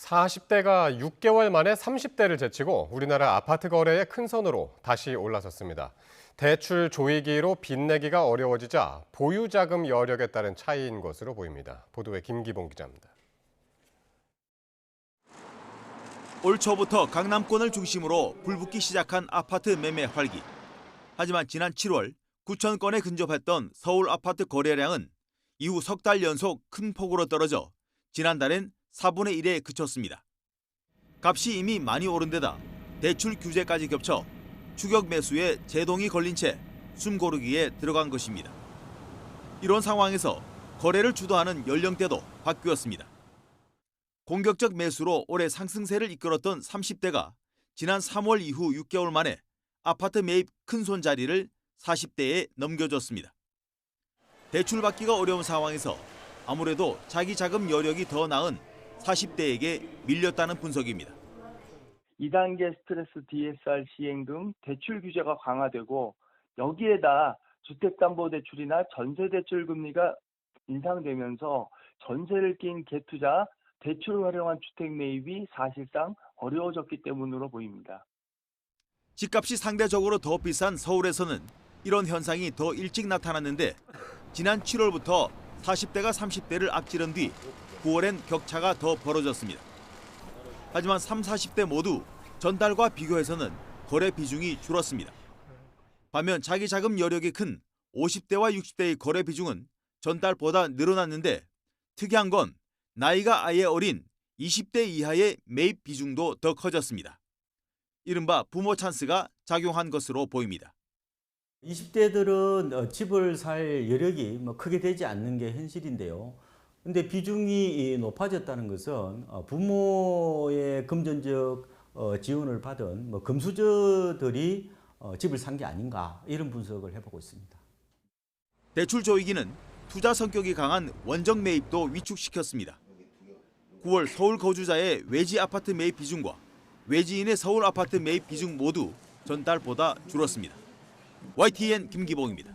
40대가 6개월 만에 30대를 제치고 우리나라 아파트 거래의 큰 선으로 다시 올라섰습니다. 대출 조이기로 빚내기가 어려워지자 보유자금 여력에 따른 차이인 것으로 보입니다. 보도에 김기봉 기자입니다. 올 초부터 강남권을 중심으로 불붙기 시작한 아파트 매매 활기. 하지만 지난 7월 9천 건에 근접했던 서울 아파트 거래량은 이후 석 달 연속 큰 폭으로 떨어져 지난달엔 4분의 1에 그쳤습니다. 값이 이미 많이 오른 데다 대출 규제까지 겹쳐 추격 매수에 제동이 걸린 채 숨고르기에 들어간 것입니다. 이런 상황에서 거래를 주도하는 연령대도 바뀌었습니다. 공격적 매수로 올해 상승세를 이끌었던 30대가 지난 3월 이후 6개월 만에 아파트 매입 큰손 자리를 40대에 넘겨줬습니다. 대출받기가 어려운 상황에서 아무래도 자기 자금 여력이 더 나은 40대에게 밀렸다는 분석입니다. 2단계 스트레스 DSR 시행 등 대출 규제가 강화되고 여기에다 주택담보대출이나 전세대출 금리가 인상되면서 전세를 낀 갭투자, 대출을 활용한 주택 매입이 사실상 어려워졌기 때문으로 보입니다. 집값이 상대적으로 더 비싼 서울에서는 이런 현상이 더 일찍 나타났는데 지난 7월부터 40대가 30대를 앞지른 뒤 9월엔 격차가 더 벌어졌습니다. 하지만 30, 40대 모두 전달과 비교해서는 거래 비중이 줄었습니다. 반면 자기 자금 여력이 큰 50대와 60대의 거래 비중은 전달보다 늘어났는데 특이한 건 나이가 아예 어린 20대 이하의 매입 비중도 더 커졌습니다. 이른바 부모 찬스가 작용한 것으로 보입니다. 20대들은 집을 살 여력이 크게 되지 않는 게 현실인데요. 근데 비중이 높아졌다는 것은 부모의 금전적 지원을 받은 금수저들이 집을 산 게 아닌가 이런 분석을 해보고 있습니다. 대출 조이기는 투자 성격이 강한 원정 매입도 위축시켰습니다. 9월 서울 거주자의 외지 아파트 매입 비중과 외지인의 서울 아파트 매입 비중 모두 전달보다 줄었습니다. YTN 김기봉입니다.